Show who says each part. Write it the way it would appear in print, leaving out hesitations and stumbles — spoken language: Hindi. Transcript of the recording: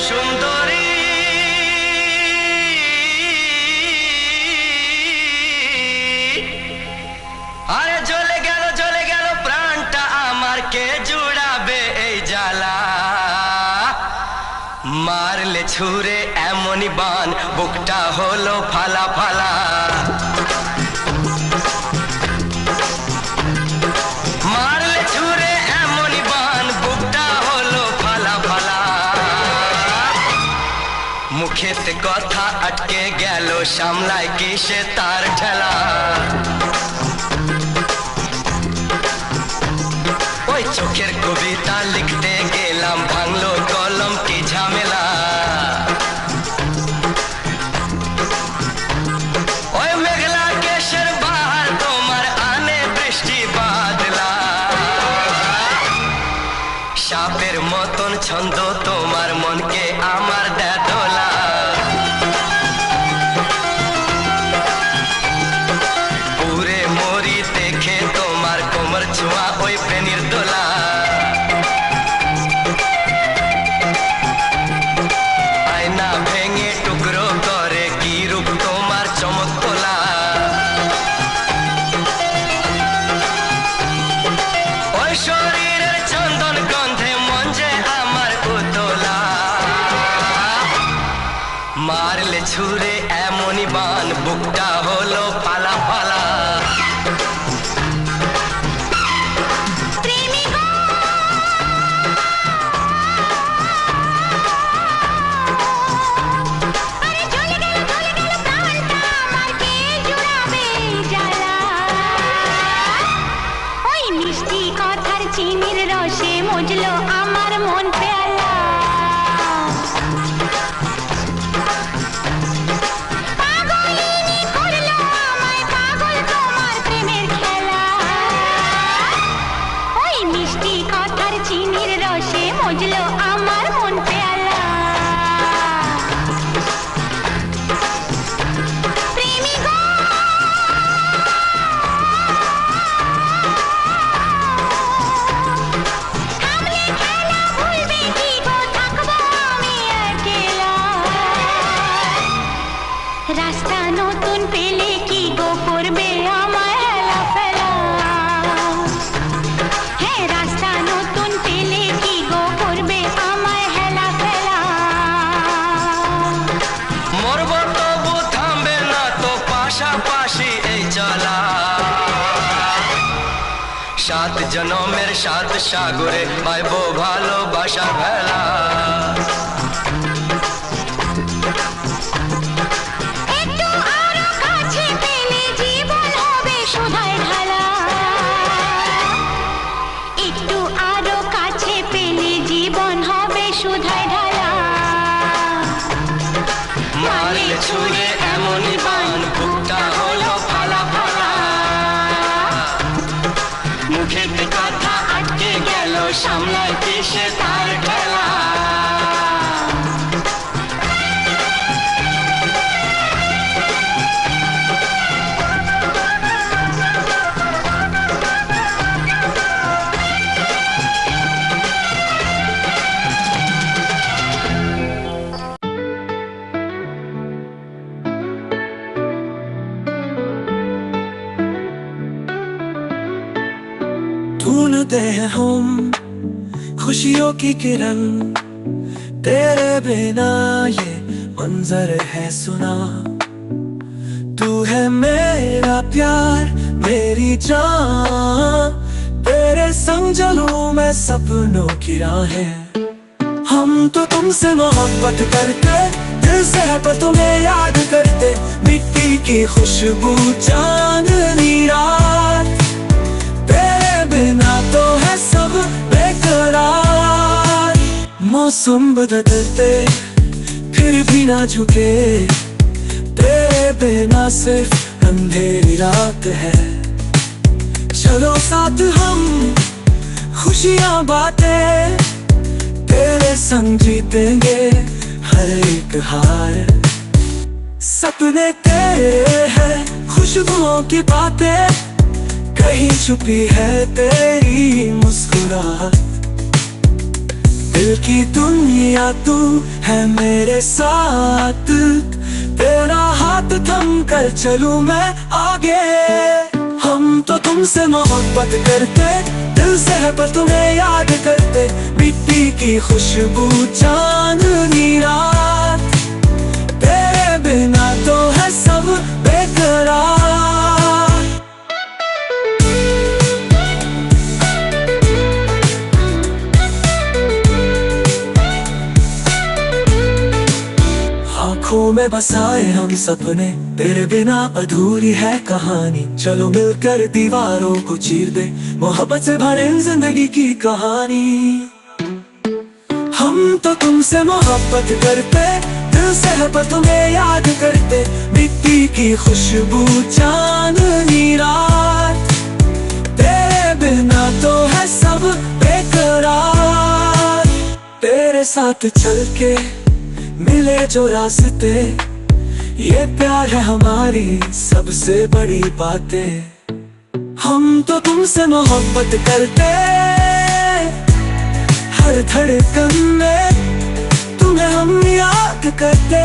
Speaker 1: সুন্দরী আরে জ্বলে গেল প্রাণটা আমার, কে জুড়াবে এই জ্বালা? মারলে ছুঁড়ে এমনই বান, বুকটা হলো ফালা ফালা। মারলে ছুঁড়ে এমনই বান, বুকটা হলো ফালা ফালা। মুখেতে কথা আটকে গেল, সামলায় কি সে তার ঠেলা? ওই চোখের কবিতা লিখতে গেলাম, ভাঙলো কলম, কি ঝামেলা। ওই মেঘলা কেশের বাহার তোমার, আনে বৃষ্টি বাদলা। সাপের মতন ছন্দ তোমার, মনকে আমার দেয় দোলা। পুরে মরি দেখে তোমার, কোমর ছোঁয়া ওই প্রেমের দোলা। আয়না ভেঙে টুকরো করে, কি রূপ তোমার চমক তোলা। ওই শরীরের চন্দন গন্ধে মন যে আমার উতলা। মারলে ছুঁড়ে এমনই বান, বুকটা হলো ফালা ফালা।
Speaker 2: চিনির রসে মজলো আমার মন পেয়ালা। পাগলিনী করলো আমায় পাগল তোমার প্রেমের খেলা। ওই মিষ্টি কথার চিনির রসে মজলো আমার মন পেয়ালা। রাস্তা নতুন পেলে কি গো করবে আমায় হেলা ফেলা? হ্যাঁ, রাস্তা নতুন পেলে কি গো করবে আমায় হেলা ফেলা?
Speaker 1: মরব তবু থামবে না তো, পাশাপাশি এই চলা। সাত জনমের সাত সাগরে পাইবো ভালোবাসার ভেলা। মারলে ছুঁড়ে এমনই বান, বুকটা হলো ফালা ফালা। মুখেতে কথা আটকে গেল, সামলায় কি সে তার ঠেলা?
Speaker 3: ढूंढते हैं हम खुशियों की किरण, तेरे बिना ये मंजर है सुना। तू है मेरा प्यार, मेरी जान, तेरे संग चलूं मैं सपनों की राहें। हम तो तुमसे मोहब्बत करते, दिल से है पर तुम्हें याद करते। मिट्टी की खुशबू चांदनी रात, तेरे बिना तो है सब बेकरार। मौसम बदलते फिर भी ना झुके, तेरे बिना सिर्फ अंधेरी रात है। चलो साथ हम खुशियां बातें, तेरे संग जीतेंगे हर एक हार। सपने तेरे हैं, खुशबुओं की बातें, कहीं छुपी है तेरी मुस्कुराहट। दिल की दुनिया तू है मेरे साथ, तेरा हाथ थम कर चलूं मैं आगे। हम तो तुमसे मोहब्बत करते, दिल से है पर तुम्हें याद करते, मिट्टी की खुशबू चांदनी रात, तेरे बिना तो है सब बेकरार। आँखों में बसाए हम सपने, तेरे बिना अधूरी है कहानी। चलो मिलकर दीवारों को चीर दे, मोहब्बत से भरे जिंदगी की कहानी। हम तो तुमसे मोहब्बत करते, दिल से है पर तुम्हें याद करते, मिट्टी की खुशबू चांदनी रात, तेरे बिना तो है सब बेकरार। तेरे साथ चल के मिले जो रास्ते, ये प्यार है हमारी सबसे बड़ी बातें। हम तो तुमसे मोहब्बत करते, हर धड़कन में तुम्हें हम याद करते।